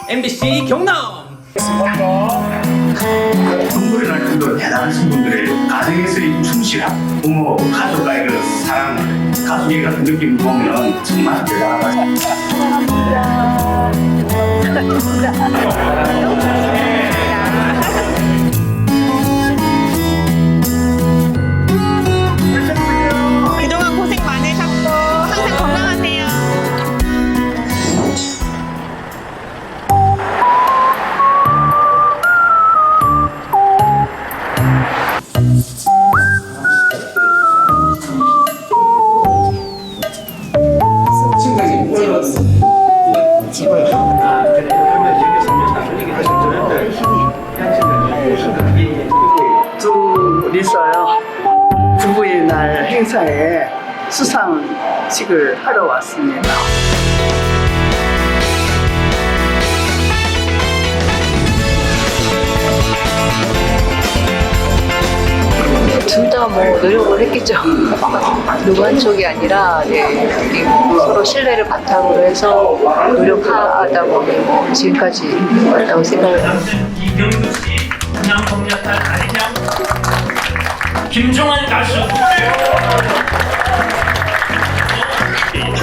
MBC 경남. 성도를 할 대단하신 분들의 가정에서의 충실함, 부모, 가족과의 그 사랑, 가족의 같은 느낌 보면 정말 대단하다. 그동안 고생 많으셨고 항상 건강하세요. 둘이서요 부부의 날 행사에 수상식을 하러 왔습니다. 둘 다 뭐 노력을 했겠죠. 누구 한쪽이 아니라 서로 신뢰를 바탕으로 해서 노력하다 보니 뭐 지금까지 왔다고 생각을 합니다. 이경수 씨, 남kom야탈 아리냥, 김종환 가수.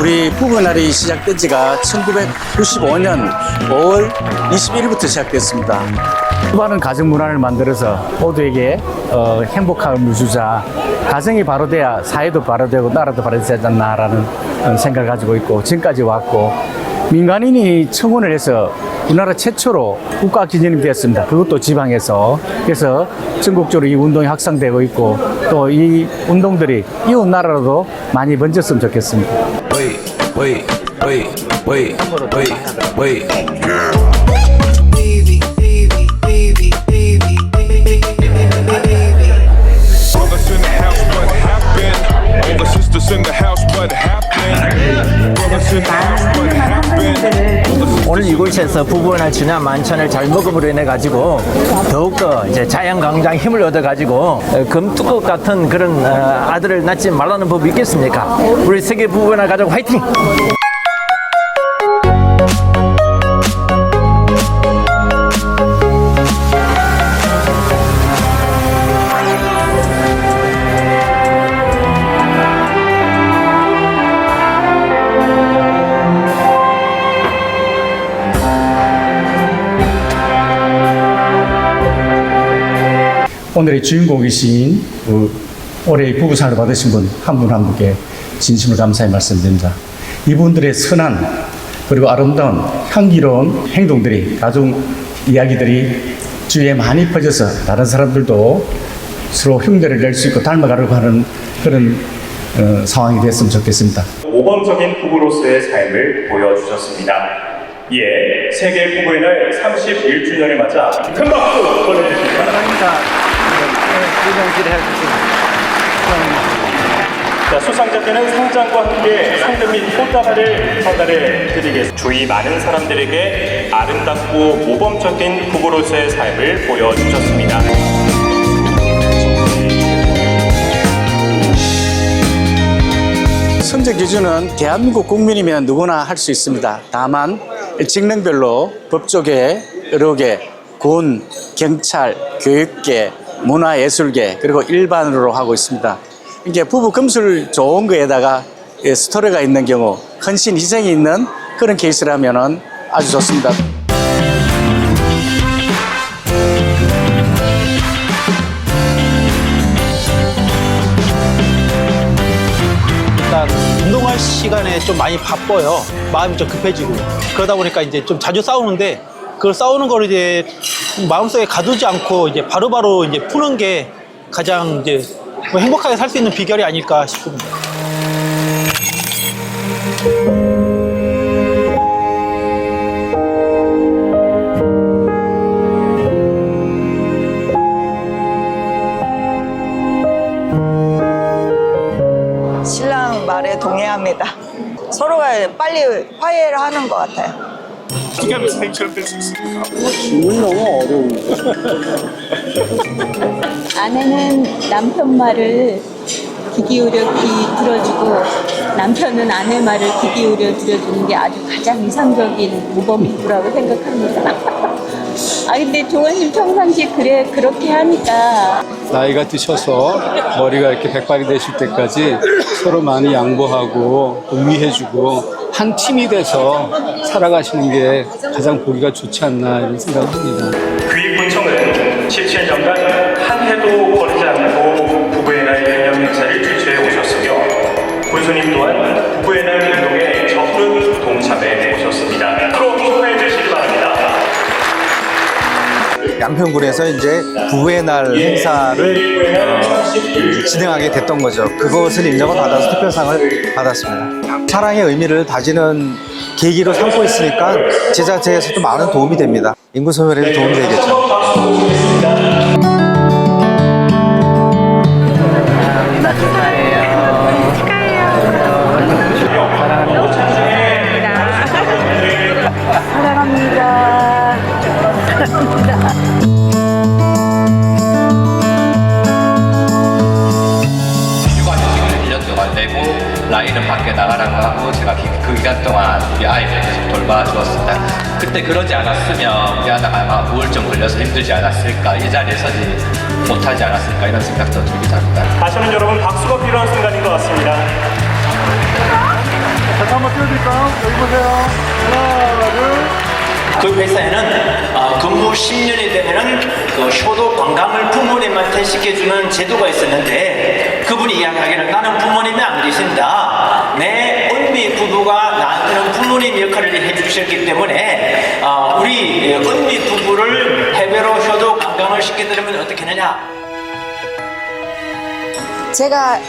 우리 부부날이 시작된 지가 1995년 5월 21일부터 시작됐습니다. 수많은 가정 문화를 만들어서 모두에게 행복함을 주자. 가정이 바로 돼야 사회도 바로 되고 나라도 바로 되지 않나라는 생각을 가지고 있고 지금까지 왔고 민간인이 청원을 해서 우리나라 최초로 국가 기념이 되었습니다. 그것도 지방에서. 그래서 전국적으로 이 운동이 확산되고 있고 또 이 운동들이 이웃 나라로도 많이 번졌으면 좋겠습니다. 오늘 이곳에서 부부날 주년 만찬을 잘 먹음으로 인해 가지고 더욱더 이제 자연강장 힘을 얻어 가지고 금뚜껑 같은 그런 아들을 낳지 말라는 법이 있겠습니까? 우리 세계 부부날 가족 화이팅! 오늘의 주인공이신 올해의 부부상을 받으신 분 한 분 한 분께 진심으로 감사의 말씀드립니다. 이분들의 선한 그리고 아름다운 향기로운 행동들이 가족 이야기들이 주위에 많이 퍼져서 다른 사람들도 서로 흉내를 낼 수 있고 닮아가려고 하는 그런 상황이 됐으면 좋겠습니다. 모범적인 부부로서의 삶을 보여주셨습니다. 이에 세계 부부의 날 31주년을 맞아 큰 박수 보내주십니다. 자, 수상자께는 상장과 함께 상금 및 꽃다발을 전달해 드리겠습니다. 주위 많은 사람들에게 아름답고 모범적인 부부로서의 삶을 보여주셨습니다. 선정 기준은 대한민국 국민이면 누구나 할 수 있습니다. 다만 직능별로 법조계, 의료계, 군, 경찰, 교육계, 문화예술계 그리고 일반으로 하고 있습니다. 이게 부부 금술 좋은 거에다가 스토리가 있는 경우 헌신 희생이 있는 그런 케이스라면 아주 좋습니다. 일단 운동할 시간에 좀 많이 바빠요. 마음이 좀 급해지고 그러다 보니까 이제 좀 자주 싸우는데 그걸 싸우는 걸 이제 마음속에 가두지 않고 이제 바로바로 이제 푸는 게 가장 이제 뭐 행복하게 살 수 있는 비결이 아닐까 싶습니다. 신랑 말에 동의합니다. 서로가 빨리 화해를 하는 것 같아요. 어떻게 하면 해결될 수 있습니까? 질문이 너무 어려운데. 아내는 남편 말을 귀 기울여 귀 들어주고 남편은 아내 말을 귀 기울여 들어주는 게 아주 가장 이상적인 모범이라고 생각합니다. 아 근데 조원님 평상시에 그렇게 하니까 나이가 드셔서 머리가 이렇게 백발이 되실 때까지 서로 많이 양보하고 또 위해주고 한 팀이 돼서 살아가시는 게 가장 보기가 좋지 않나 이런 생각을 합니다. 귀군청은 17년간 한 해도 버리지 않고 부부의 날 기념 행사를 주최해 오셨으며 군수님 또한 부부의 날 운동에 적극 동참해 오셨습니다. 앞으로 축하해 주시기 바랍니다. 양평군에서 이제 부부의 날 행사를 진행하게 됐던 거죠. 그것을 인정을 받아서 특별상을 받았습니다. 사랑의 의미를 다지는 계기로 삼고 있으니까 제자체에서도 많은 도움이 됩니다. 인구 소멸에도 도움이 되겠죠. 라인은 밖에 나가라고 하고 제가 그 기간 동안 우리 아이들 계속 돌봐주었습니다. 그때 그러지 않았으면 우리 아이가 아마 우울증 걸려서 힘들지 않았을까, 이 자리에 서지 못하지 않았을까 이런 생각도 들기도 합니다. 다시는 여러분 박수가 필요한 순간인 것 같습니다. 잠깐 한번 띄워드릴까요? 여기 보세요. 하나, 둘. 그 회사에는 근무 10년이 되면은 그 효도 관광을 부모님한테 시켜주는 제도가 있었는데 그분이 이야기하기를 나는 부모님이 안 계신다. 내 은비 부부가 나한테는 부모님 역할을 해주셨기 때문에 우리 은비 부부를 해외로 효도 관광을 시켜드리면 어떻게 하느냐. 제가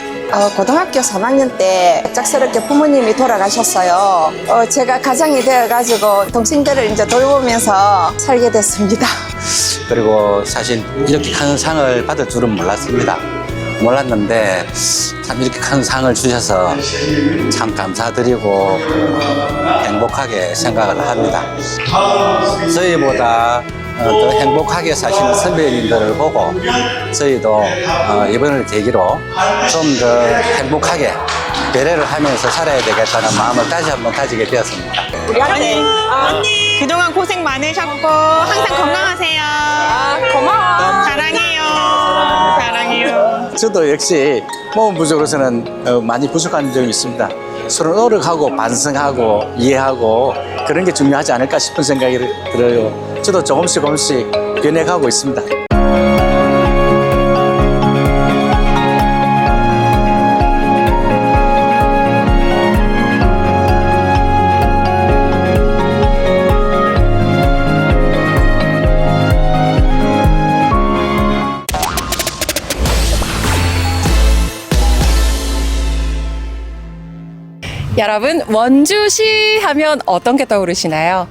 고등학교 3학년 때 갑작스럽게 부모님이 돌아가셨어요. 제가 가장이 되어가지고 동생들을 이제 돌보면서 살게 됐습니다. 그리고 사실 이렇게 큰 상을 받을 줄은 몰랐습니다. 몰랐는데 참 이렇게 큰 상을 주셔서 참 감사드리고 행복하게 생각을 합니다. 저희보다 더 행복하게 사시는 선배님들을 보고 저희도 이번을 계기로 좀 더 행복하게 배려를 하면서 살아야 되겠다는 마음을 다시 한번 가지게 되었습니다. 우리 언니 그동안 고생 많으셨고 항상 건강하세요. 고마워. 사랑해요. 저도 역시 몸 부족으로서는 많이 부족한 점이 있습니다. 서로 노력하고 반성하고 이해하고 그런 게 중요하지 않을까 싶은 생각이 들어요. 저도 조금씩 변해가고 있습니다. 여러분, 원주시 하면 어떤 게 떠오르시나요?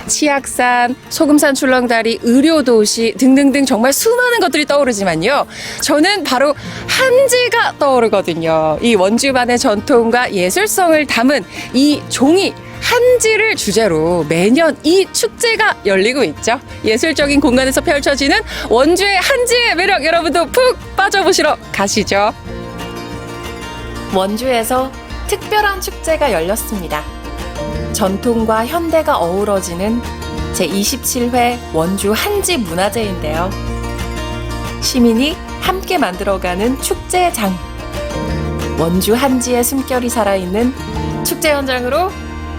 치악산, 소금산 출렁다리, 의료도시 등등등 정말 수많은 것들이 떠오르지만요. 저는 바로 한지가 떠오르거든요. 이 원주만의 전통과 예술성을 담은 이 종이 한지를 주제로 매년 이 축제가 열리고 있죠. 예술적인 공간에서 펼쳐지는 원주의 한지의 매력 여러분도 푹 빠져보시러 가시죠. 원주에서 특별한 축제가 열렸습니다. 전통과 현대가 어우러지는 제27회 원주 한지 문화제인데요. 시민이 함께 만들어가는 축제장. 원주 한지의 숨결이 살아있는 축제 현장으로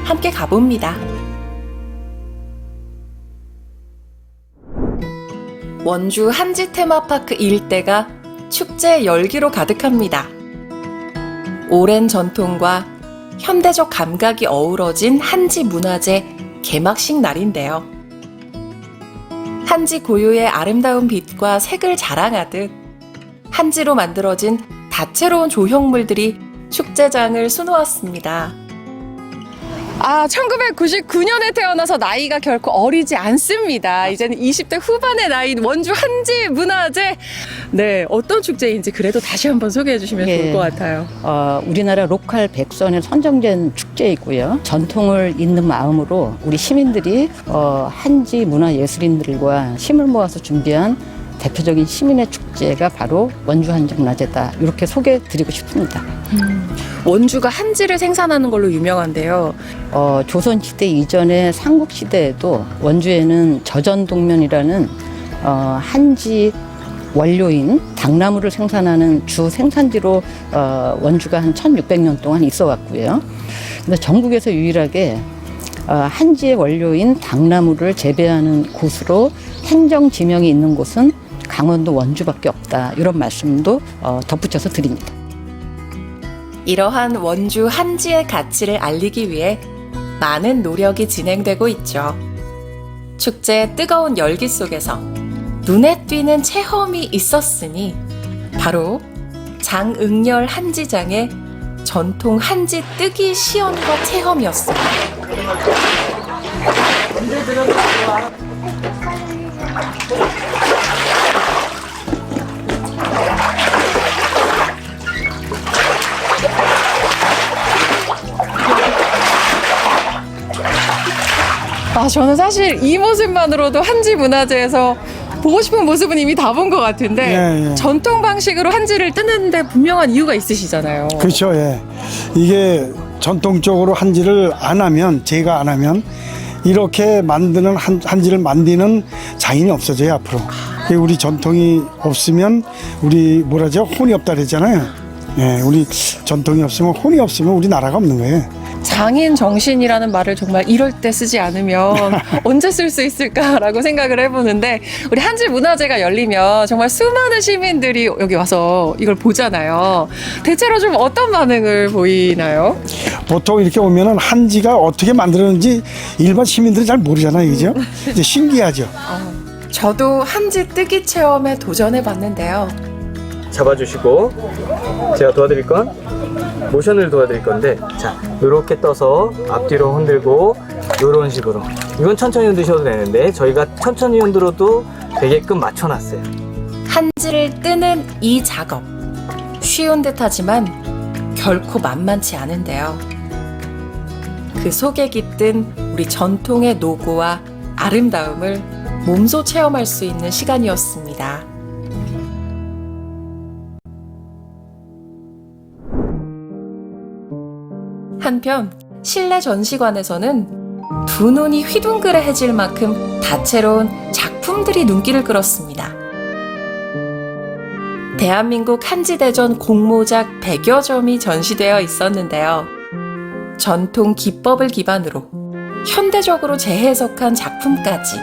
함께 가봅니다. 원주 한지 테마파크 일대가 축제 열기로 가득합니다. 오랜 전통과 현대적 감각이 어우러진 한지 문화제 개막식 날인데요. 한지 고유의 아름다운 빛과 색을 자랑하듯 한지로 만들어진 다채로운 조형물들이 축제장을 수놓았습니다. 1999년에 태어나서 나이가 결코 어리지 않습니다. 이제는 20대 후반의 나이인 원주 한지 문화제. 네, 어떤 축제인지 그래도 다시 한번 소개해 주시면 좋을 것 같아요. 우리나라 로컬 백선에 선정된 축제이고요. 전통을 잇는 마음으로 우리 시민들이 한지 문화예술인들과 힘을 모아서 준비한 대표적인 시민의 축제가 바로 원주 한지문화제다. 이렇게 소개해드리고 싶습니다. 원주가 한지를 생산하는 걸로 유명한데요. 조선시대 이전의 삼국시대에도 원주에는 저전동면이라는 한지 원료인 당나무를 생산하는 주 생산지로 원주가 한 1600년 동안 있어 왔고요. 근데 전국에서 유일하게 한지의 원료인 당나무를 재배하는 곳으로 행정 지명이 있는 곳은 강원도 원주밖에 없다. 이런 말씀도 덧붙여서 드립니다. 이러한 원주 한지의 가치를 알리기 위해 많은 노력이 진행되고 있죠. 축제의 뜨거운 열기 속에서 눈에 띄는 체험이 있었으니 바로 장응렬 한지장의 전통 한지 뜨기 시연과 체험이었습니다. 저는 사실 이 모습만으로도 한지 문화제에서 보고 싶은 모습은 이미 다 본 것 같은데 전통 방식으로 한지를 뜨는데 분명한 이유가 있으시잖아요. 그렇죠. 예. 이게 전통적으로 한지를 안 하면, 제가 안 하면 이렇게 만드는 한지를 만드는 장인이 없어져요, 앞으로. 우리 전통이 없으면 우리 뭐라죠? 혼이 없다 그랬잖아요. 예, 우리 전통이 없으면, 혼이 없으면 우리 나라가 없는 거예요. 장인 정신이라는 말을 정말 이럴 때 쓰지 않으면 언제 쓸 수 있을까라고 생각을 해보는데, 우리 한지 문화제가 열리면 정말 수많은 시민들이 여기 와서 이걸 보잖아요. 대체로 좀 어떤 반응을 보이나요? 보통 이렇게 오면은 한지가 어떻게 만들었는지 일반 시민들이 잘 모르잖아요, 그죠? 이제 신기하죠. 저도 한지 뜨기 체험에 도전해 봤는데요. 잡아주시고, 제가 도와드릴 건 모션을 도와드릴 건데, 자, 이렇게 떠서 앞뒤로 흔들고 이런 식으로. 이건 천천히 흔드셔도 되는데 저희가 천천히 흔들어도 되게끔 맞춰놨어요. 한지를 뜨는 이 작업, 쉬운 듯하지만 결코 만만치 않은데요. 그 속에 깃든 우리 전통의 노고와 아름다움을 몸소 체험할 수 있는 시간이었습니다. 한편 실내 전시관에서는 두 눈이 휘둥그레해질 만큼 다채로운 작품들이 눈길을 끌었습니다. 대한민국 한지대전 공모작 100여 점이 전시되어 있었는데요. 전통 기법을 기반으로 현대적으로 재해석한 작품까지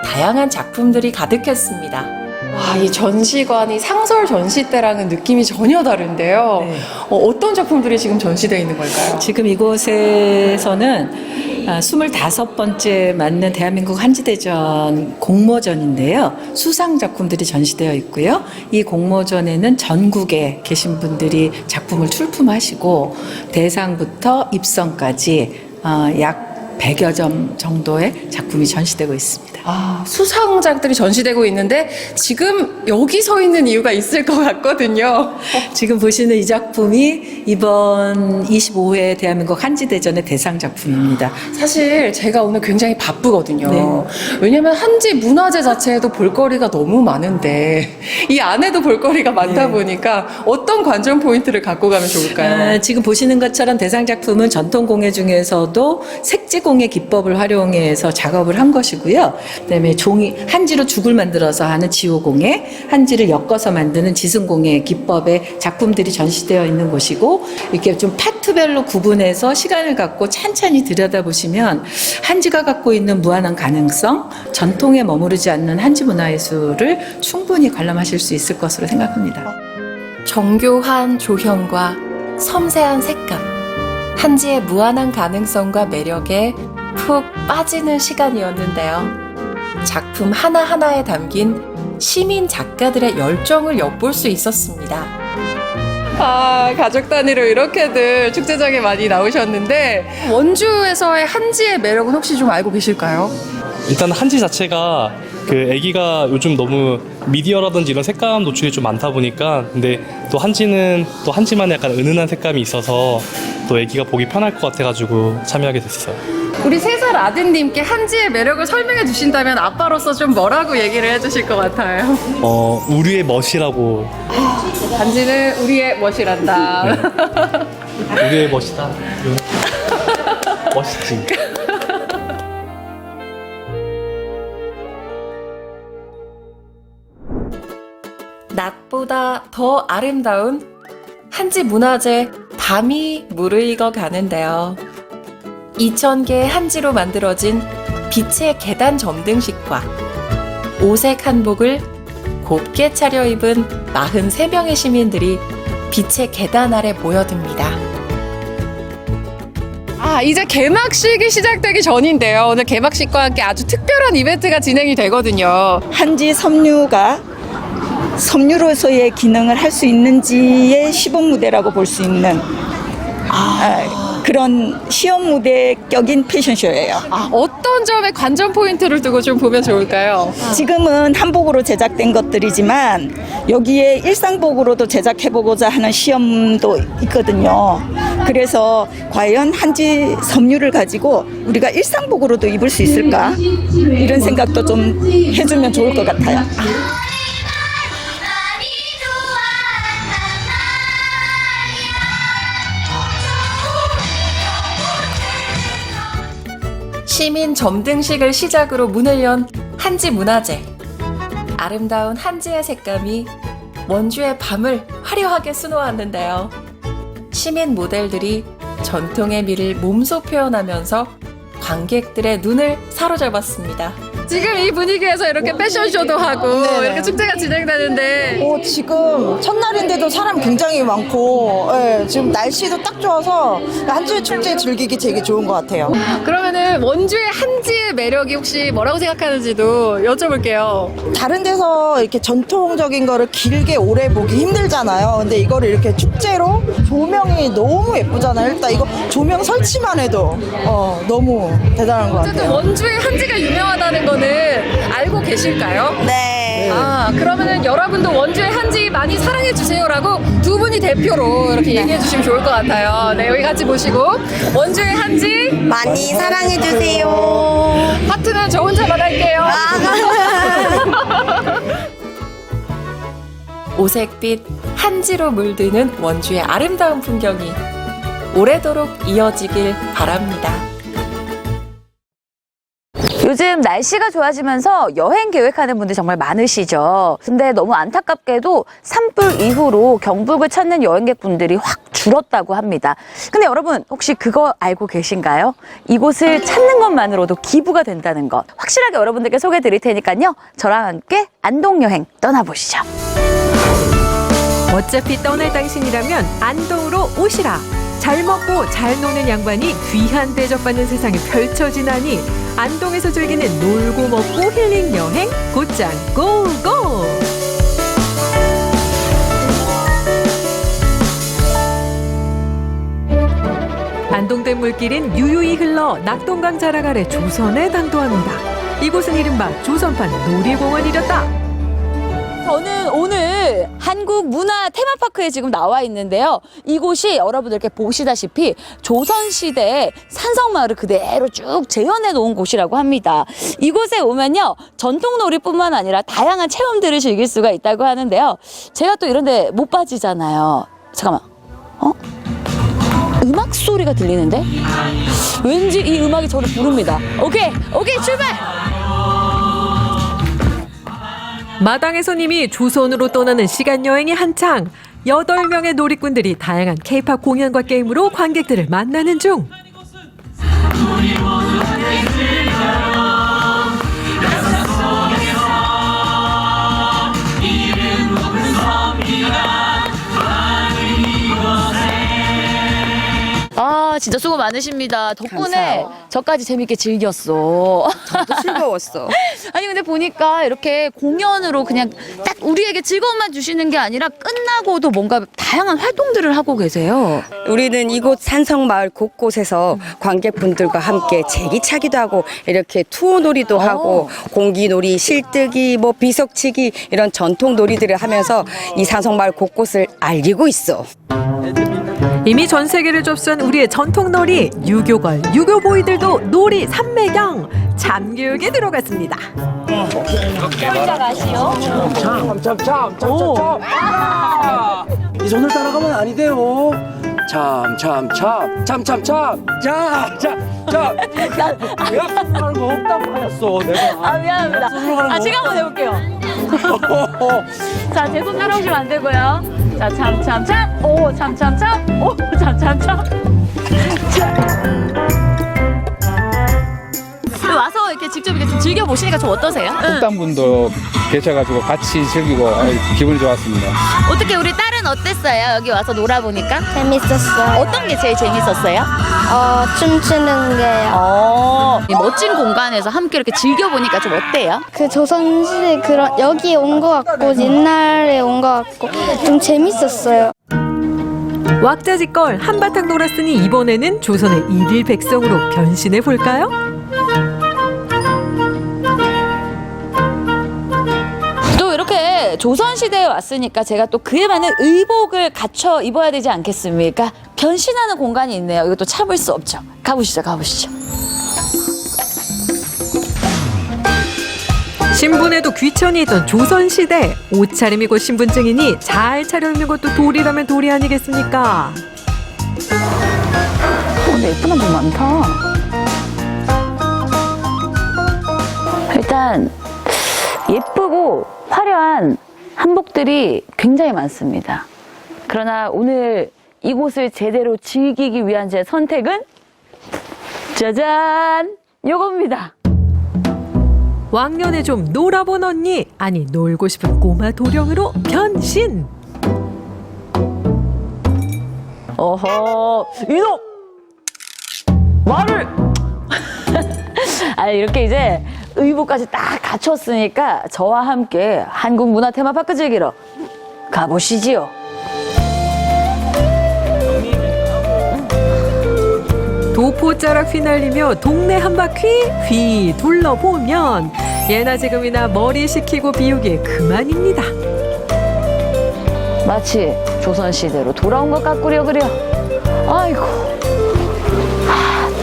다양한 작품들이 가득했습니다. 이 전시관이 상설 전시 때랑은 느낌이 전혀 다른데요. 어떤 작품들이 지금 전시되어 있는 걸까요? 지금 이곳에서는 25번째 맞는 대한민국 한지대전 공모전인데요. 수상 작품들이 전시되어 있고요. 이 공모전에는 전국에 계신 분들이 작품을 출품하시고 대상부터 입성까지 약 100여 점 정도의 작품이 전시되고 있습니다. 수상작들이 전시되고 있는데 지금 여기 서 있는 이유가 있을 것 같거든요. 지금 보시는 이 작품이 이번 25회 대한민국 한지대전의 대상 작품입니다. 사실 제가 오늘 굉장히 바쁘거든요. 왜냐면 한지 문화제 자체에도 볼거리가 너무 많은데 이 안에도 볼거리가 많다 보니까 어떤 관전 포인트를 갖고 가면 좋을까요? 지금 보시는 것처럼 대상 작품은 전통공예 중에서도 색지공예 기법을 활용해서 작업을 한 것이고요. 그다음에 한지로 죽을 만들어서 하는 지호공예, 한지를 엮어서 만드는 지승공예 기법의 작품들이 전시되어 있는 곳이고, 이렇게 좀 파트별로 구분해서 시간을 갖고 찬찬히 들여다보시면 한지가 갖고 있는 무한한 가능성, 전통에 머무르지 않는 한지 문화예술을 충분히 관람하실 수 있을 것으로 생각합니다. 정교한 조형과 섬세한 색감, 한지의 무한한 가능성과 매력에 푹 빠지는 시간이었는데요. 작품 하나하나에 담긴 시민 작가들의 열정을 엿볼 수 있었습니다. 가족 단위로 이렇게들 축제장에 많이 나오셨는데 원주에서의 한지의 매력은 혹시 좀 알고 계실까요? 일단 한지 자체가 그 애기가 요즘 너무 미디어라든지 이런 색감 노출이 좀 많다 보니까 근데 또 한지는 또 한지만의 약간 은은한 색감이 있어서 또 애기가 보기 편할 것 같아가지고 참여하게 됐어요. 우리 3살 아드님께 한지의 매력을 설명해 주신다면 아빠로서 좀 뭐라고 얘기를 해주실 것 같아요? 우리의 멋이라고. 한지는 우리의 멋이란다. 우리의 멋이다. 멋있지. 낮보다 더 아름다운 한지 문화재 밤이 무르익어 가는데요. 2000개의 한지로 만들어진 빛의 계단 점등식과 오색 한복을 곱게 차려입은 43명의 시민들이 빛의 계단 아래 모여듭니다. 이제 개막식이 시작되기 전인데요. 오늘 개막식과 함께 아주 특별한 이벤트가 진행이 되거든요. 한지 섬유가 섬유로서의 기능을 할 수 있는지의 시범 무대라고 볼 수 있는 그런 시험 무대격인 패션쇼예요. 어떤 점에 관전 포인트를 두고 좀 보면 좋을까요? 지금은 한복으로 제작된 것들이지만 여기에 일상복으로도 제작해보고자 하는 시험도 있거든요. 그래서 과연 한지 섬유를 가지고 우리가 일상복으로도 입을 수 있을까? 이런 생각도 좀 해주면 좋을 것 같아요. 시민 점등식을 시작으로 문을 연 한지 문화재. 아름다운 한지의 색감이 원주의 밤을 화려하게 수놓았는데요. 시민 모델들이 전통의 미를 몸소 표현하면서 관객들의 눈을 사로잡았습니다. 지금 이 분위기에서 이렇게 패션쇼도 하고 네네. 이렇게 축제가 진행되는데 지금 첫날인데도 사람 굉장히 많고 지금 날씨도 딱 좋아서 한지 축제 즐기기 되게 좋은 것 같아요. 그러면은 원주의 한지의 매력이 혹시 뭐라고 생각하는지도 여쭤볼게요. 다른 데서 이렇게 전통적인 거를 길게 오래 보기 힘들잖아요. 근데 이거를 이렇게 축제로 조명이 너무 예쁘잖아요. 일단 이거 조명 설치만 해도 너무 대단한 것 어쨌든 같아요. 원주의 한지가 유명하다는 거는 알고 계실까요? 네. 그러면은 여러분도 원주의 한지 많이 사랑해 주세요라고 두 분이 대표로 이렇게 얘기해 주시면 좋을 것 같아요. 네, 여기 같이 보시고 원주의 한지 많이 사랑해 주세요. 하트는 저 혼자만 할게요. 오색빛 한지로 물드는 원주의 아름다운 풍경이 오래도록 이어지길 바랍니다. 요즘 날씨가 좋아지면서 여행 계획하는 분들 정말 많으시죠. 근데 너무 안타깝게도 산불 이후로 경북을 찾는 여행객분들이 확 줄었다고 합니다. 근데 여러분 혹시 그거 알고 계신가요? 이곳을 찾는 것만으로도 기부가 된다는 것 확실하게 여러분들께 소개해 드릴 테니까요. 저랑 함께 안동 여행 떠나보시죠. 어차피 떠날 당신이라면 안동으로 오시라. 잘 먹고 잘 노는 양반이 귀한 대접받는 세상이 펼쳐지나니 안동에서 즐기는 놀고 먹고 힐링 여행 곧장 고고! 안동댐 물길은 유유히 흘러 낙동강 자락 아래 조선에 당도합니다. 이곳은 이른바 조선판 놀이공원이렸다. 저는 오늘 한국 문화 테마파크에 지금 나와 있는데요. 이곳이 여러분들께 보시다시피 조선시대의 산성마을을 그대로 쭉 재현해 놓은 곳이라고 합니다. 이곳에 오면요. 전통놀이뿐만 아니라 다양한 체험들을 즐길 수가 있다고 하는데요. 제가 또 이런 데 못 빠지잖아요. 잠깐만. 음악 소리가 들리는데? 왠지 이 음악이 저를 부릅니다. 오케이 출발! 마당의 손님이 조선으로 떠나는 시간 여행이 한창 8명의 놀이꾼들이 다양한 K-팝 공연과 게임으로 관객들을 만나는 중. 진짜 수고 많으십니다. 덕분에 저까지 재밌게 즐겼어. 저도 즐거웠어. 아니 근데 보니까 이렇게 공연으로 그냥 딱 우리에게 즐거움만 주시는 게 아니라 끝나고도 뭔가 다양한 활동들을 하고 계세요. 우리는 이곳 산성마을 곳곳에서 관객분들과 함께 제기차기도 하고 이렇게 투어놀이도 하고 공기놀이, 실뜨기, 뭐 비석치기 이런 전통 놀이들을 하면서 이 산성마을 곳곳을 알리고 있어. 이미 전 세계를 접수한 우리의 전통놀이 유교걸, 유교보이들도 놀이 삼매경 참교육에 들어갔습니다. 혼자 가시오. 이 손을 따라가면 아니 돼요. 참. 내가 하는 거 없다고 하였어. 내가. 아 미안합니다. 제가 한번 해볼게요. 자, 제 손 따라오시면 안 되고요. 자, 참. 오, 참. 오, 참. 와서 이렇게 직접 이렇게 좀 즐겨 보시니까 좀 어떠세요? 속담분도 계셔가지고 같이 즐기고 기분이 좋았습니다. 어떻게 우리 딸은 어땠어요? 여기 와서 놀아보니까? 재밌었어요. 어떤 게 제일 재밌었어요? 춤추는 게요. 이 멋진 공간에서 함께 이렇게 즐겨보니까 좀 어때요? 그 조선시대 그런 여기에 온 것 같고 옛날에 온 것 같고 좀 재밌었어요. 왁자지껄 한바탕 놀았으니 이번에는 조선의 일일 백성으로 변신해 볼까요? 또 이렇게 조선시대에 왔으니까 제가 또 그에 맞는 의복을 갖춰 입어야 되지 않겠습니까? 변신하는 공간이 있네요. 이것도 참을 수 없죠. 가보시죠. 신분에도 귀천이 있던 조선시대 옷차림이고 신분증이니 잘 차려입는 것도 도리라면 도리 아니겠습니까? 근데 예쁜 한복 많다. 일단 예쁘고 화려한 한복들이 굉장히 많습니다. 그러나 오늘 이곳을 제대로 즐기기 위한 제 선택은 짜잔! 요겁니다. 왕년에 좀 놀아본 언니, 아니 놀고 싶은 꼬마 도령으로 변신! 어허, 이놈! 말을! 이렇게 이제 의복까지 딱 갖췄으니까 저와 함께 한국 문화 테마파크 즐기러 가보시지요. 도포자락 휘날리며 동네 한 바퀴 휘 둘러보면 예나 지금이나 머리 식히고 비우기에 그만입니다. 마치 조선시대로 돌아온 것 같구려 그려. 아이고,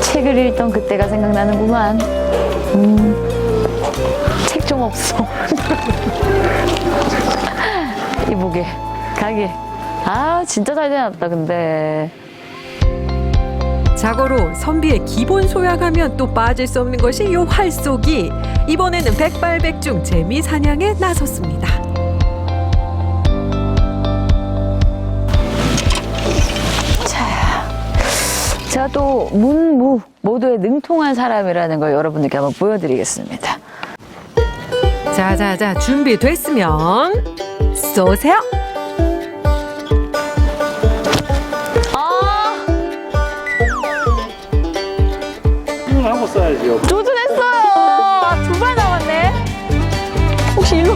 책을 읽던 그때가 생각나는구만. 책 좀 없어. 이보게 가게. 진짜 잘 되었다 근데. 자고로 선비의 기본 소양하면 또 빠질 수 없는 것이 요 활쏘기. 이번에는 백발백중 재미 사냥에 나섰습니다. 제가 또 문무 모두에 능통한 사람이라는 걸 여러분들께 한번 보여드리겠습니다. 자자자 준비됐으면 쏘세요. 한번 써야죠. 조준했어요. 2발 남았네. 혹시 일로?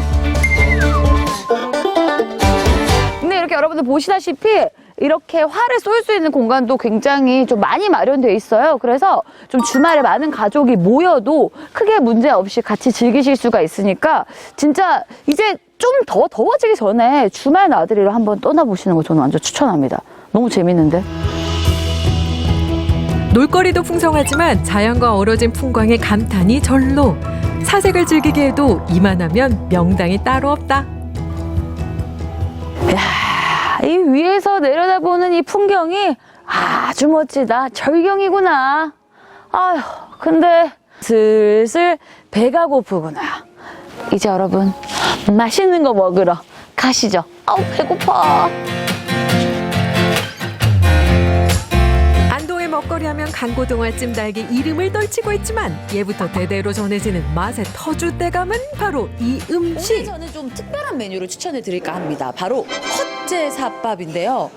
근데 이렇게 여러분들 보시다시피 이렇게 활을 쏠 수 있는 공간도 굉장히 좀 많이 마련되어 있어요. 그래서 좀 주말에 많은 가족이 모여도 크게 문제 없이 같이 즐기실 수가 있으니까 진짜 이제 좀 더 더워지기 전에 주말 나들이로 한번 떠나보시는 거 저는 완전 추천합니다. 너무 재밌는데. 놀거리도 풍성하지만 자연과 어우러진 풍광에 감탄이 절로. 사색을 즐기기에도 이만하면 명당이 따로 없다. 이야, 이 위에서 내려다보는 이 풍경이 아주 멋지다. 절경이구나. 아휴, 근데 슬슬 배가 고프구나. 이제 여러분 맛있는 거 먹으러 가시죠. 아우, 배고파. 안동의 먹거리 하면 강고등어 찜닭이 이름을 떨치고 있지만 예부터 대대로 전해지는 맛의 터줏대감은 바로 이 음식. 오늘 저는 좀 특별한 메뉴를 추천해 드릴까 합니다. 바로 헛 헛제사밥인데요.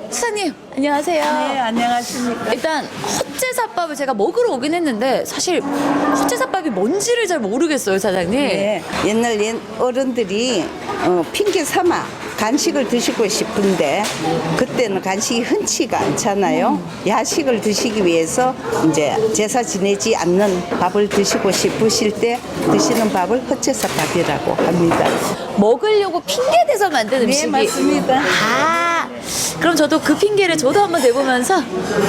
사장님 안녕하세요. 네, 안녕하십니까. 일단 헛제사밥을 제가 먹으러 오긴 했는데 사실 헛제사밥이 뭔지를 잘 모르겠어요, 사장님. 네, 옛날 어른들이 핑계 삼아 간식을 드시고 싶은데 그때는 간식이 흔치가 않잖아요. 야식을 드시기 위해서 이제 제사 지내지 않는 밥을 드시고 싶으실 때 드시는 밥을 헛제사밥이라고 합니다. 먹으려고 핑계 대서 만든 음식이. 네, 맞습니다. 그럼 저도 그 핑계를 저도 한번 대보면서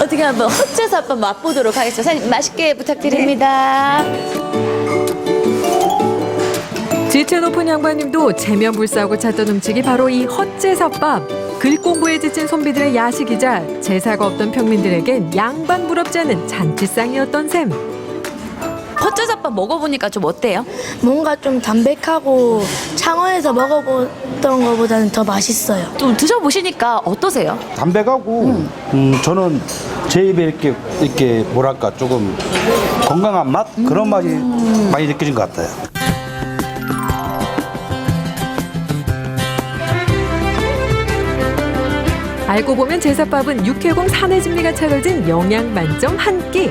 어떻게 한번 헛제사밥 맛보도록 하겠습니다. 사장님 맛있게 부탁드립니다. 지체 높은 양반님도 체면불사하고 찾던 음식이 바로 이 헛제사밥. 글 공부에 지친 손비들의 야식이자 제사가 없던 평민들에겐 양반 부럽지 않은 잔치상이었던 셈. 헛제사밥 먹어보니까 좀 어때요? 뭔가 좀 담백하고 창원에서 먹어봤던 것보다는 더 맛있어요. 좀 드셔보시니까 어떠세요? 담백하고 저는 제 입에 이렇게 뭐랄까 조금 건강한 맛 그런 맛이 많이 느껴진 것 같아요. 알고 보면 제사밥은 육해공 산의 진미가 차려진 영양 만점 한 끼.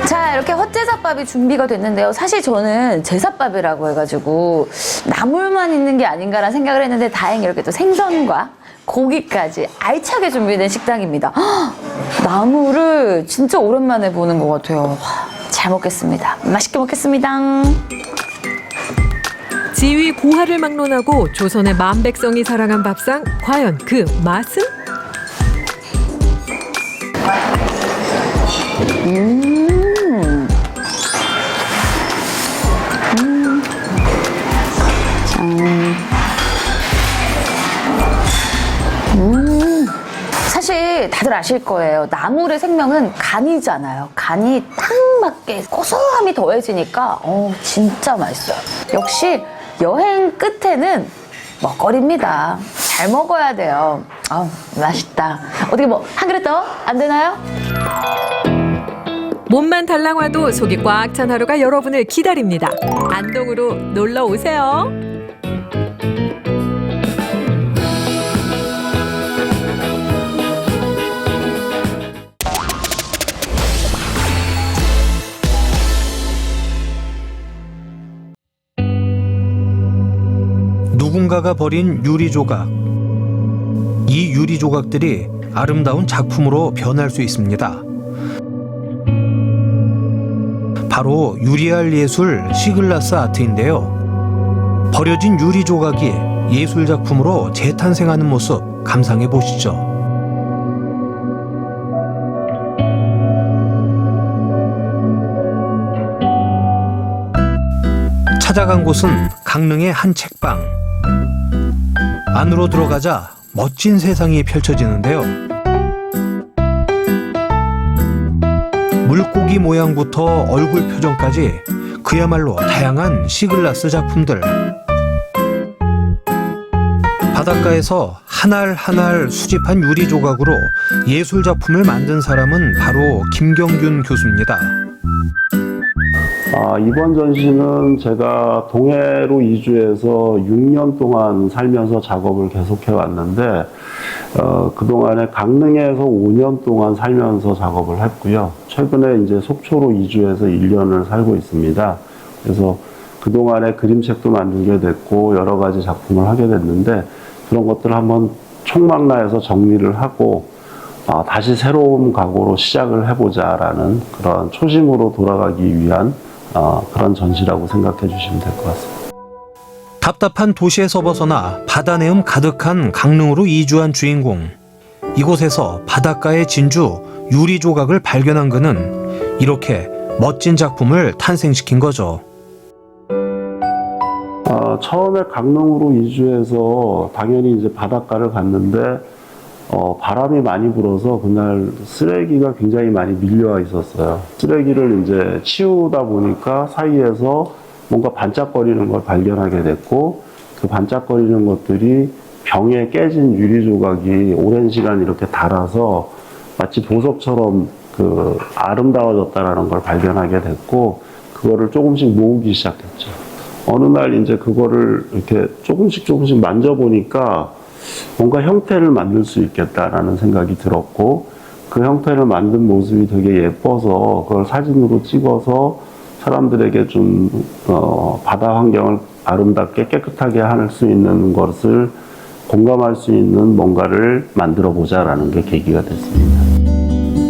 자, 이렇게 헛제사밥이 준비가 됐는데요. 사실 저는 제사밥이라고 해가지고 나물만 있는 게 아닌가라는 생각을 했는데 다행히 이렇게 또 생선과 고기까지 알차게 준비된 식당입니다. 나물을 진짜 오랜만에 보는 것 같아요. 잘 먹겠습니다. 맛있게 먹겠습니다. 지위 고하를 막론하고 조선의 만백성이 사랑한 밥상, 과연 그 맛은? 사실 다들 아실 거예요. 나물의 생명은 간이잖아요. 간이 딱 맞게 고소함이 더해지니까 진짜 맛있어요. 역시 여행 끝에는 먹거리입니다. 잘 먹어야 돼요. 맛있다. 어떻게 뭐 한 그릇 더 안 되나요? 몸만 달랑 와도 속이 꽉 찬 하루가 여러분을 기다립니다. 안동으로 놀러 오세요. 누군가가 버린 유리 조각. 이 유리 조각들이 아름다운 작품으로 변할 수 있습니다. 바로 유리알 예술 시글라스 아트인데요. 버려진 유리 조각이 예술 작품으로 재탄생하는 모습 감상해 보시죠. 찾아간 곳은 강릉의 한 책방. 안으로 들어가자 멋진 세상이 펼쳐지는데요. 물고기 모양부터 얼굴 표정까지 그야말로 다양한 시글라스 작품들. 바닷가에서 한 알 한 알 수집한 유리 조각으로 예술 작품을 만든 사람은 바로 김경균 교수입니다. 이번 전시는 제가 동해로 이주해서 6년 동안 살면서 작업을 계속해 왔는데 그동안에 강릉에서 5년 동안 살면서 작업을 했고요. 최근에 이제 속초로 이주해서 1년을 살고 있습니다. 그래서 그동안에 그림책도 만들게 됐고 여러 가지 작품을 하게 됐는데 그런 것들을 한번 총망라해서 정리를 하고 다시 새로운 각오로 시작을 해보자라는 그런 초심으로 돌아가기 위한 그런 전시라고 생각해 주시면 될 것 같습니다. 답답한 도시에서 벗어나 바다 내음 가득한 강릉으로 이주한 주인공. 이곳에서 바닷가의 진주 유리 조각을 발견한 그는 이렇게 멋진 작품을 탄생시킨 거죠. 처음에 강릉으로 이주해서 당연히 이제 바닷가를 갔는데 바람이 많이 불어서 그날 쓰레기가 굉장히 많이 밀려와 있었어요. 쓰레기를 이제 치우다 보니까 사이에서 뭔가 반짝거리는 걸 발견하게 됐고 그 반짝거리는 것들이 병에 깨진 유리 조각이 오랜 시간 이렇게 닳아서 마치 보석처럼 아름다워졌다라는 걸 발견하게 됐고 그거를 조금씩 모으기 시작했죠. 어느 날 이제 그거를 이렇게 조금씩 만져보니까 뭔가 형태를 만들 수 있겠다라는 생각이 들었고, 그 형태를 만든 모습이 되게 예뻐서 그걸 사진으로 찍어서 사람들에게 좀 바다 환경을 아름답게 깨끗하게 할 수 있는 것을 공감할 수 있는 뭔가를 만들어 보자라는 게 계기가 됐습니다.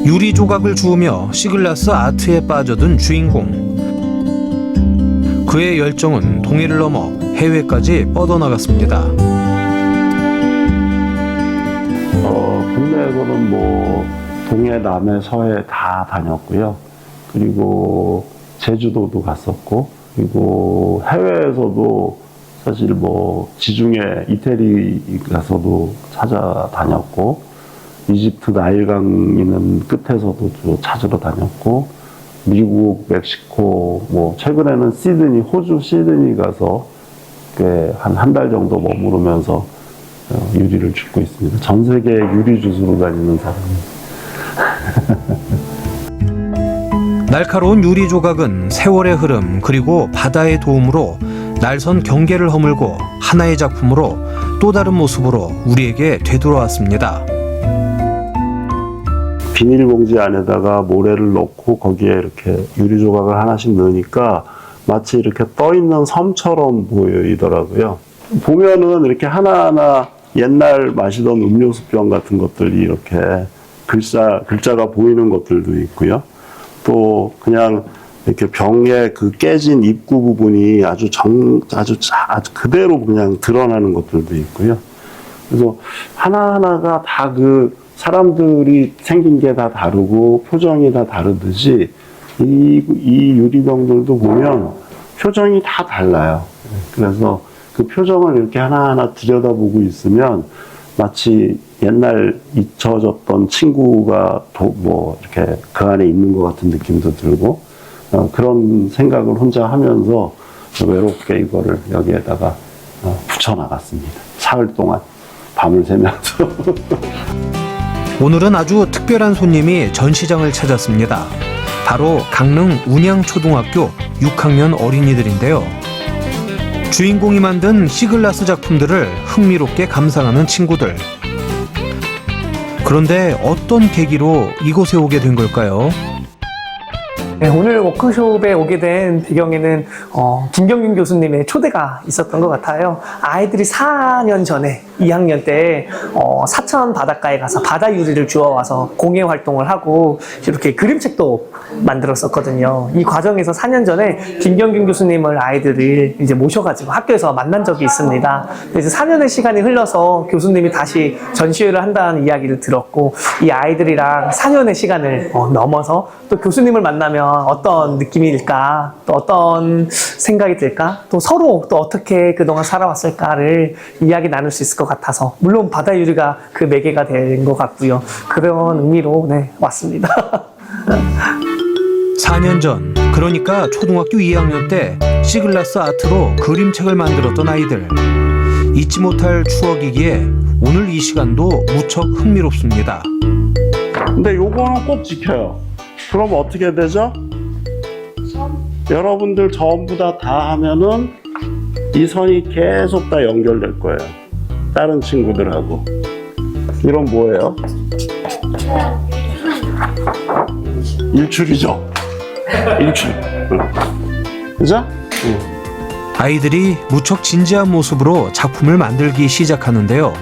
유리 조각을 주우며 시글라스 아트에 빠져든 주인공. 그의 열정은 동해를 넘어 해외까지 뻗어나갔습니다. 국내에서는 뭐 동해, 남해, 서해 다 다녔고요. 그리고 제주도도 갔었고, 그리고 해외에서도 사실 뭐 지중해 이태리 가서도 찾아다녔고, 이집트 나일강 있는 끝에서도 찾으러 다녔고, 미국, 멕시코, 뭐 최근에는 시드니, 호주 시드니 가서 한 달 정도 머무르면서 유리를 줍고 있습니다. 전 세계 유리 주스로 다니는 사람입니다. 날카로운 유리 조각은 세월의 흐름 그리고 바다의 도움으로 날선 경계를 허물고 하나의 작품으로 또 다른 모습으로 우리에게 되돌아왔습니다. 비닐봉지 안에다가 모래를 넣고 거기에 이렇게 유리 조각을 하나씩 넣으니까 마치 이렇게 떠있는 섬처럼 보이더라고요. 보면은 이렇게 하나하나 옛날 마시던 음료수병 같은 것들이 이렇게 글자가 보이는 것들도 있고요. 또 그냥 이렇게 병의 그 깨진 입구 부분이 아주 그대로 그냥 드러나는 것들도 있고요. 그래서 하나하나가 다 그 사람들이 생긴 게 다 다르고 표정이 다 다르듯이 이 유리병들도 보면 표정이 다 달라요. 그래서 그 표정을 이렇게 하나하나 들여다보고 있으면 마치 옛날 잊혀졌던 친구가 뭐 이렇게 그 안에 있는 것 같은 느낌도 들고, 그런 생각을 혼자 하면서 외롭게 이거를 여기에다가 붙여나갔습니다. 사흘 동안 밤을 새면서. 오늘은 아주 특별한 손님이 전시장을 찾았습니다. 바로 강릉 운양초등학교 6학년 어린이들인데요. 주인공이 만든 시글라스 작품들을 흥미롭게 감상하는 친구들. 그런데 어떤 계기로 이곳에 오게 된 걸까요? 네, 오늘 워크숍에 오게 된 배경에는 김경균 교수님의 초대가 있었던 것 같아요. 아이들이 4년 전에 2학년 때 사천 바닷가에 가서 바다 유리를 주워와서 공예 활동을 하고 이렇게 그림책도 만들었었거든요. 이 과정에서 4년 전에 김경균 교수님을 아이들을 이제 모셔가지고 학교에서 만난 적이 있습니다. 이제 4년의 시간이 흘러서 교수님이 다시 전시회를 한다는 이야기를 들었고, 이 아이들이랑 4년의 시간을 넘어서 또 교수님을 만나면 어떤 느낌일까, 또 어떤 생각이 들까, 또 서로 또 어떻게 그동안 살아왔을까를 이야기 나눌 수 있을 것 같아서, 물론 바다 유리가 그 매개가 된 것 같고요. 그런 의미로 왔습니다. 4년 전, 그러니까 초등학교 2학년 때 시글라스 아트로 그림책을 만들었던 아이들. 잊지 못할 추억이기에 오늘 이 시간도 무척 흥미롭습니다. 근데 요거는 꼭 지켜요. 그럼 어떻게 되죠? 여러분들 전부 다 하면은 이 선이 계속 다 연결될 거예요. 다른 친구들하고. 이건 뭐예요? 일출이죠? 일출. 그죠? 아이들이 무척 진지한 모습으로 작품을 만들기 시작하는데요.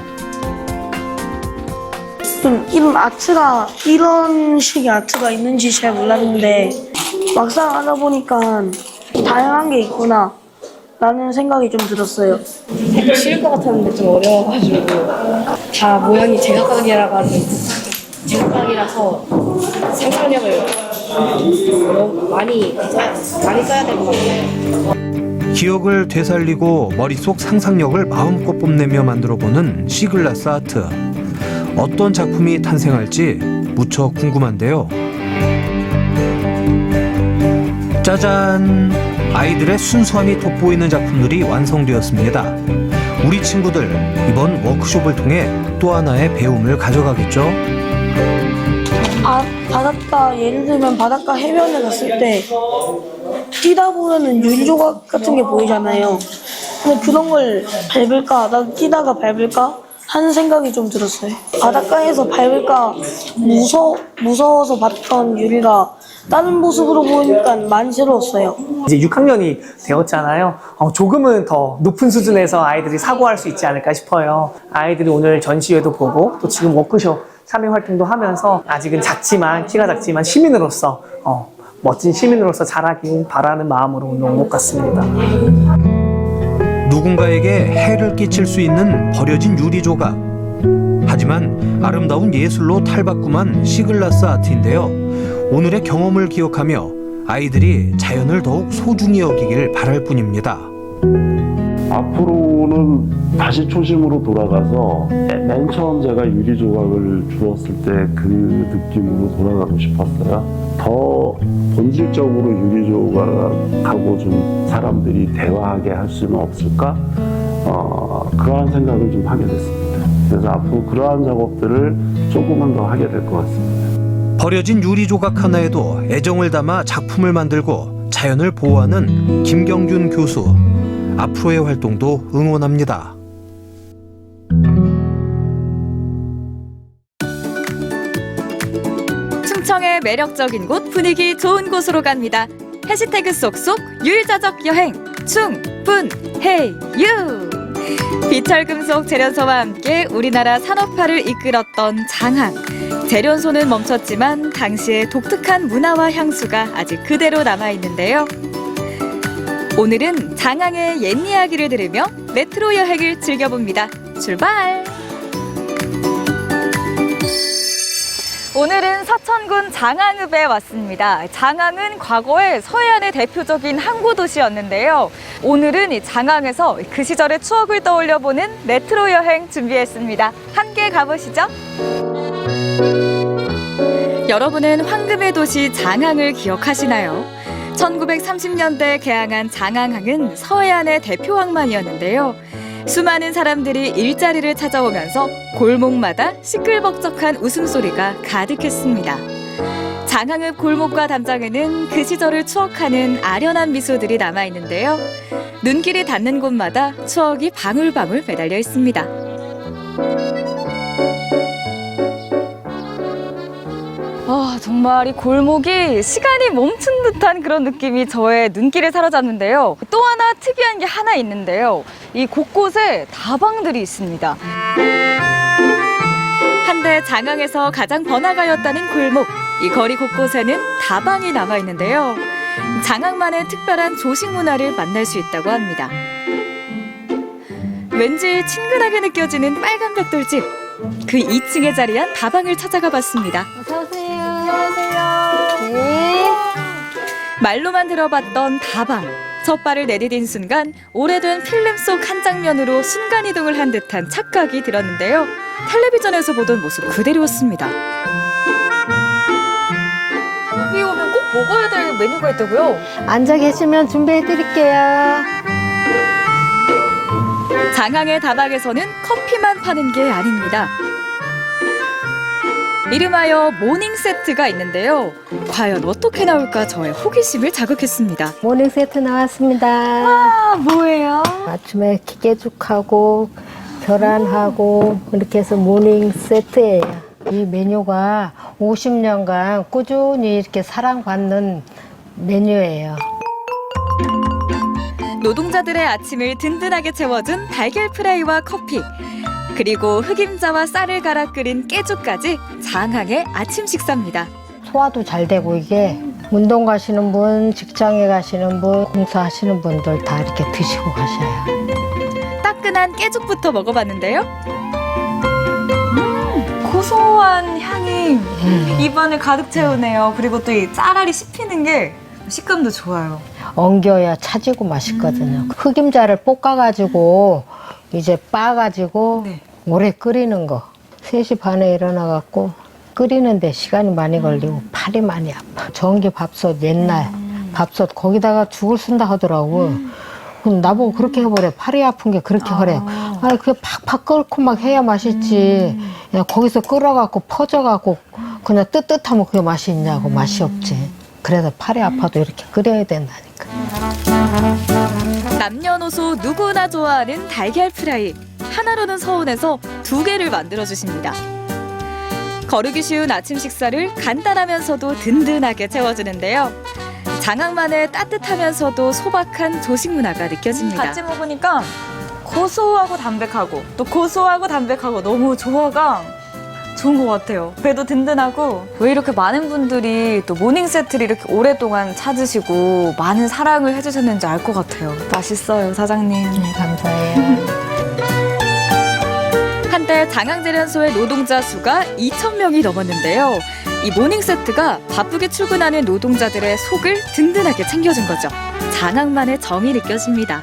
좀 이런 아트가, 이런 식의 아트가 있는지 잘 몰랐는데 막상 하다 보니까 다양한 게 있구나 라는 생각이 좀 들었어요. 쉬울 것 같았는데 좀 어려워가지고, 다 모양이 제각각이라서 상상력을 너무 많이 써야 될 것 같아요. 기억을 되살리고 머릿속 상상력을 마음껏 뽐내며 만들어보는 시글라스 아트. 어떤 작품이 탄생할지 무척 궁금한데요. 짜잔! 아이들의 순수함이 돋보이는 작품들이 완성되었습니다. 우리 친구들, 이번 워크숍을 통해 또 하나의 배움을 가져가겠죠? 바닷가, 예를 들면 바닷가 해변에 갔을 때 뛰다 보면은 유리조각 같은 게 보이잖아요. 근데 그런 걸 밟을까, 나 뛰다가 밟을까 하는 생각이 좀 들었어요. 바닷가에서 밟을까 무서워서 봤던 유리가 다른 모습으로 보니까 많이 새로웠어요. 이제 6학년이 되었잖아요. 조금은 더 높은 수준에서 아이들이 사고할 수 있지 않을까 싶어요. 아이들이 오늘 전시회도 보고 또 지금 워크숍 참여 활동도 하면서 아직은 작지만 키가 작지만 시민으로서 멋진 시민으로서 자라길 바라는 마음으로 오늘 온 것 같습니다. 누군가에게 해를 끼칠 수 있는 버려진 유리 조각. 하지만 아름다운 예술로 탈바꿈한 시글라스 아트인데요. 오늘의 경험을 기억하며 아이들이 자연을 더욱 소중히 여기길 바랄 뿐입니다. 앞으로는 다시 초심으로 돌아가서 맨 처음 제가 유리 조각을 주웠을 때 그 느낌으로 돌아가고 싶었어요. 더 본질적으로 유리 조각하고 좀 사람들이 대화하게 할 수는 없을까? 그러한 생각을 좀 하게 됐습니다. 그래서 앞으로 그러한 작업들을 조금은 더 하게 될 것 같습니다. 버려진 유리 조각 하나에도 애정을 담아 작품을 만들고 자연을 보호하는 김경균 교수. 앞으로의 활동도 응원합니다. 충청의 매력적인 곳, 분위기 좋은 곳으로 갑니다. 해시태그 쏙쏙 율자적 여행 충분해유. 비철금속 재련소와 함께 우리나라 산업화를 이끌었던 장항. 재련소는 멈췄지만 당시의 독특한 문화와 향수가 아직 그대로 남아있는데요. 오늘은 장항의 옛 이야기를 들으며 레트로 여행을 즐겨봅니다. 출발! 오늘은 서천군 장항읍에 왔습니다. 장항은 과거에 서해안의 대표적인 항구 도시였는데요. 오늘은 이 장항에서 그 시절의 추억을 떠올려보는 레트로 여행 준비했습니다. 함께 가보시죠. 여러분은 황금의 도시 장항을 기억하시나요? 1930년대 개항한 장항항은 서해안의 대표 항만이었는데요. 수많은 사람들이 일자리를 찾아오면서 골목마다 시끌벅적한 웃음소리가 가득했습니다. 장항읍 골목과 담장에는 그 시절을 추억하는 아련한 미소들이 남아있는데요. 눈길이 닿는 곳마다 추억이 방울방울 매달려 있습니다. 정말 이 골목이 시간이 멈춘 듯한 그런 느낌이 저의 눈길을 사로잡는데요. 또 하나 특이한 게 하나 있는데요. 이 곳곳에 다방들이 있습니다. 한때 장항에서 가장 번화가였다는 골목. 이 거리 곳곳에는 다방이 남아있는데요. 장항만의 특별한 조식 문화를 만날 수 있다고 합니다. 왠지 친근하게 느껴지는 빨간 벽돌집. 그 2층에 자리한 다방을 찾아가 봤습니다. 어서오세요. 안녕하세요. 네. 말로만 들어봤던 다방. 첫 발을 내디딘 순간 오래된 필름 속 한 장면으로 순간이동을 한 듯한 착각이 들었는데요. 텔레비전에서 보던 모습 그대로였습니다. 여기 오면 꼭 먹어야 될 메뉴가 있다고요? 앉아 계시면 준비해 드릴게요. 장항의 다방에서는 커피만 파는 게 아닙니다. 이름하여 모닝 세트가 있는데요. 과연 어떻게 나올까 저의 호기심을 자극했습니다. 모닝 세트 나왔습니다. 와, 뭐예요? 아침에 기계죽하고 계란하고 이렇게 해서 모닝 세트예요. 이 메뉴가 50년간 꾸준히 이렇게 사랑받는 메뉴예요. 노동자들의 아침을 든든하게 채워준 달걀 프라이와 커피, 그리고 흑임자와 쌀을 갈아 끓인 깨죽까지 장항의 아침 식사입니다. 소화도 잘 되고 이게 운동 가시는 분, 직장에 가시는 분, 공사하시는 분들 다 이렇게 드시고 가셔요. 따끈한 깨죽부터 먹어봤는데요. 고소한 향이 입안을 가득 채우네요. 그리고 또 이 쌀알이 씹히는 게 식감도 좋아요. 엉겨야 차지고 맛있거든요. 흑임자를 볶아가지고 이제 빻아가지고 오래 끓이는 거. 3시 반에 일어나갖고 끓이는데 시간이 많이 걸리고 팔이 많이 아파. 전기밥솥 옛날 밥솥 거기다가 죽을 쓴다 하더라고. 그럼 나보고 그렇게 해보래. 팔이 아픈 게 그렇게 하래. 아니 그게 팍팍 끓고 막 해야 맛있지. 그냥 거기서 끓어갖고 퍼져갖고 그냥 뜨뜻하면 그게 맛이 있냐고. 맛이 없지. 그래서 팔이 아파도 이렇게 끓여야 된다니까. 남녀노소 누구나 좋아하는 달걀 프라이. 하나로는 서운해서 2개를 만들어 주십니다. 거르기 쉬운 아침 식사를 간단하면서도 든든하게 채워주는데요. 장항만의 따뜻하면서도 소박한 조식 문화가 느껴집니다. 같이 먹으니까 고소하고 담백하고 또 고소하고 담백하고 너무 조화가 좋은 것 같아요. 배도 든든하고 왜 이렇게 많은 분들이 또 모닝 세트를 이렇게 오랫동안 찾으시고 많은 사랑을 해주셨는지 알 것 같아요. 맛있어요, 사장님. 네, 감사해요. 한달 장항제련소의 노동자 수가 2,000명이 넘었는데요. 이 모닝 세트가 바쁘게 출근하는 노동자들의 속을 든든하게 챙겨준 거죠. 장항만의 정이 느껴집니다.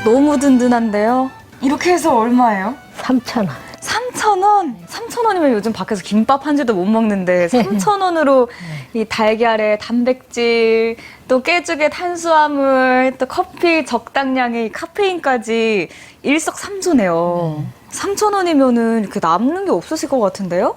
너무 든든한데요. 이렇게 해서 얼마예요? 3,000원. 3,000원? 3,000원이면 요즘 밖에서 김밥 한 줄도 못 먹는데 3,000원으로 이 달걀의 단백질, 또 깨죽의 탄수화물, 또 커피 적당량의 카페인까지 일석삼조네요. 3,000원이면은 그 남는 게 없으실 것 같은데요?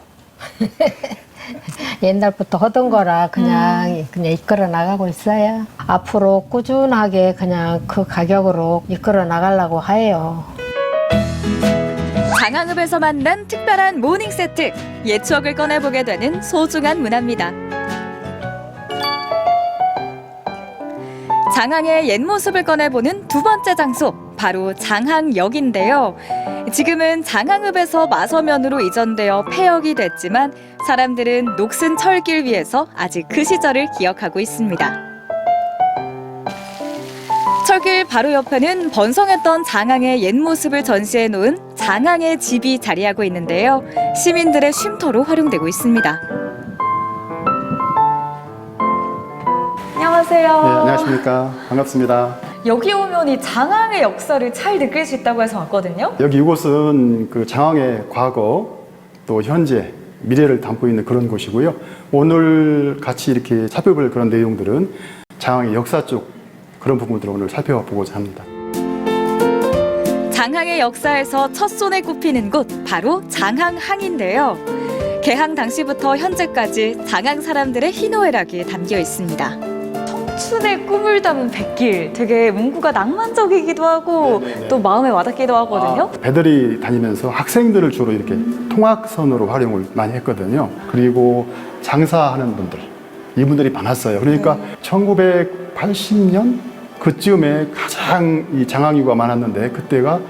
옛날부터 하던 거라 그냥 이끌어 나가고 있어요. 앞으로 꾸준하게 그냥 그 가격으로 이끌어 나가려고 해요. 장항읍에서 만난 특별한 모닝 세트. 옛 추억을 꺼내보게 되는 소중한 문화입니다. 장항의 옛 모습을 꺼내보는 2번째 장소, 바로 장항역인데요. 지금은 장항읍에서 마서면으로 이전되어 폐역이 됐지만 사람들은 녹슨 철길 위에서 아직 그 시절을 기억하고 있습니다. 철길 바로 옆에는 번성했던 장항의 옛 모습을 전시해 놓은 장항의 집이 자리하고 있는데요. 시민들의 쉼터로 활용되고 있습니다. 안녕하세요. 네, 안녕하십니까. 반갑습니다. 여기 오면 이 장항의 역사를 잘 느낄 수 있다고 해서 왔거든요. 여기 이곳은 그 장항의 과거, 또 현재, 미래를 담고 있는 그런 곳이고요. 오늘 같이 이렇게 살펴볼 그런 내용들은 장항의 역사 쪽 그런 부분들을 오늘 살펴보고자 합니다. 장항의 역사에서 첫손에 꼽히는 곳, 바로 장항항인데요. 개항 당시부터 현재까지 장항 사람들의 희노애락이 담겨 있습니다. 청춘의 꿈을 담은 백길, 되게 문구가 낭만적이기도 하고 또 마음에 와닿기도 하거든요. 배들이 다니면서 학생들을 주로 이렇게 통학선으로 활용을 많이 했거든요. 그리고 장사하는 분들, 이분들이 많았어요. 그러니까 1980년 그쯤에 가장 이 장항인구가 많았는데 그때가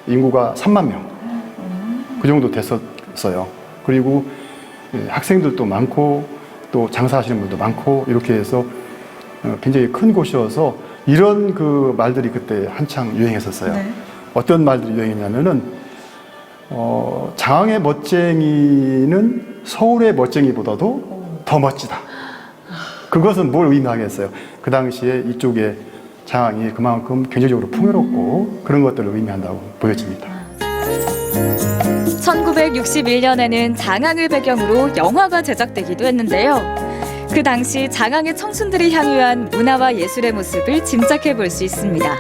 인구가 3만 명. 그 정도 됐었어요. 그리고 학생들도 많고 또 장사하시는 분도 많고 이렇게 해서 굉장히 큰 곳이어서 이런 그 말들이 그때 한창 유행했었어요. 네. 어떤 말들이 유행했냐면은 장항의 멋쟁이는 서울의 멋쟁이보다도 더 멋지다. 그것은 뭘 의미하겠어요? 그 당시에 이쪽에 장항이 그만큼 경제적으로 풍요롭고 그런 것들을 의미한다고 보여집니다. 1961년에는 장항을 배경으로 영화가 제작되기도 했는데요. 그 당시 장항의 청춘들이 향유한 문화와 예술의 모습을 짐작해 볼 수 있습니다.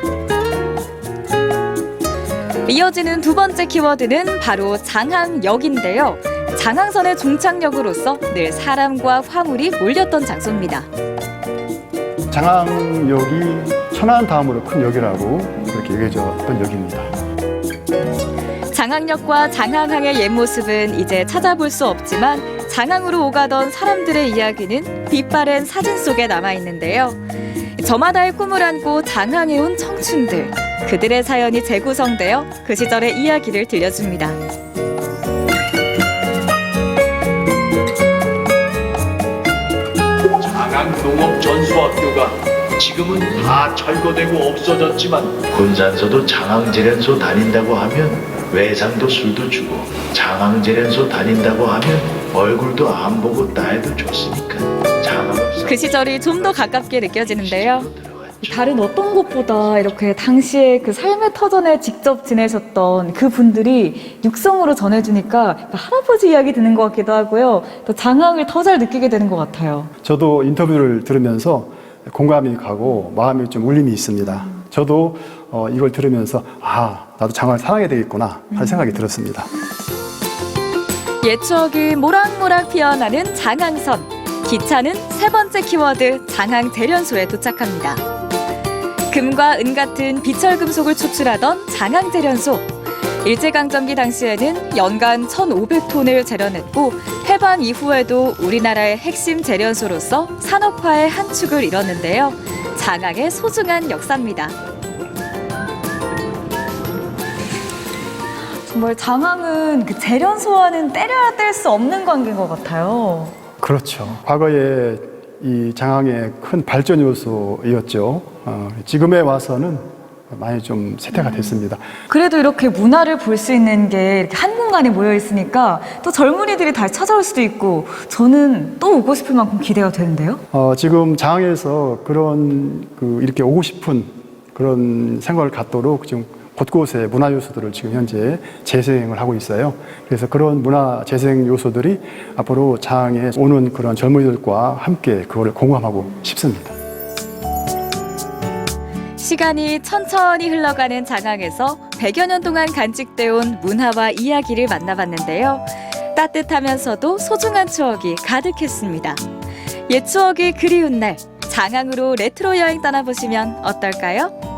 이어지는 2번째 키워드는 바로 장항역인데요. 장항선의 종착역으로서 늘 사람과 화물이 몰렸던 장소입니다. 장항역이 천안 다음으로 큰 역이라고 그렇게 여겨졌던 역입니다. 장항역과 장항항의 옛 모습은 이제 찾아볼 수 없지만 장항으로 오가던 사람들의 이야기는 빛바랜 사진 속에 남아있는데요. 저마다의 꿈을 안고 장항에 온 청춘들, 그들의 사연이 재구성되어 그 시절의 이야기를 들려줍니다. 장항농업전수학교가 지금은 다 철거되고 없어졌지만 군산서도 장항제련소 다닌다고 하면 외상도 술도 주고 장항제련소 다닌다고 하면 얼굴도 안 보고 딸도 줬으니까 장항업사 그 시절이 좀 더 가깝게 느껴지는데요. 다른 어떤 곳보다 이렇게 당시에 그 삶의 터전에 직접 지내셨던 그 분들이 육성으로 전해주니까 할아버지 이야기 듣는 것 같기도 하고요. 또 장항을 더 잘 느끼게 되는 것 같아요. 저도 인터뷰를 들으면서 공감이 가고 마음이 좀 울림이 있습니다. 저도 이걸 들으면서 나도 장항을 사랑해야 되겠구나 하는 생각이 들었습니다. 옛 추억이 모락모락 피어나는 장항선. 기차는 세 번째 키워드 장항 재련소에 도착합니다. 금과 은 같은 비철금속을 추출하던 장항 재련소. 일제강점기 당시에는 연간 1,500톤을 재련했고 해방 이후에도 우리나라의 핵심 재련소로서 산업화의 한 축을 이뤘는데요. 장항의 소중한 역사입니다. 정말 장항은 그 재련소와는 때려야 뗄 수 없는 관계인 것 같아요. 그렇죠. 과거에 이 장항의 큰 발전 요소였죠. 지금에 와서는 많이 좀 쇠퇴가 됐습니다. 그래도 이렇게 문화를 볼 수 있는 게 이렇게 한 공간에 모여 있으니까 또 젊은이들이 다시 찾아올 수도 있고 저는 또 오고 싶을 만큼 기대가 되는데요. 지금 장항에서 그런 이렇게 오고 싶은 그런 생각을 갖도록 지금 곳곳에 문화 요소들을 지금 현재 재생을 하고 있어요. 그래서 그런 문화 재생 요소들이 앞으로 장항에 오는 그런 젊은이들과 함께 그거를 공감하고 싶습니다. 시간이 천천히 흘러가는 장항에서 100여 년 동안 간직돼 온 문화와 이야기를 만나봤는데요. 따뜻하면서도 소중한 추억이 가득했습니다. 옛 추억이 그리운 날, 장항으로 레트로 여행 떠나보시면 어떨까요?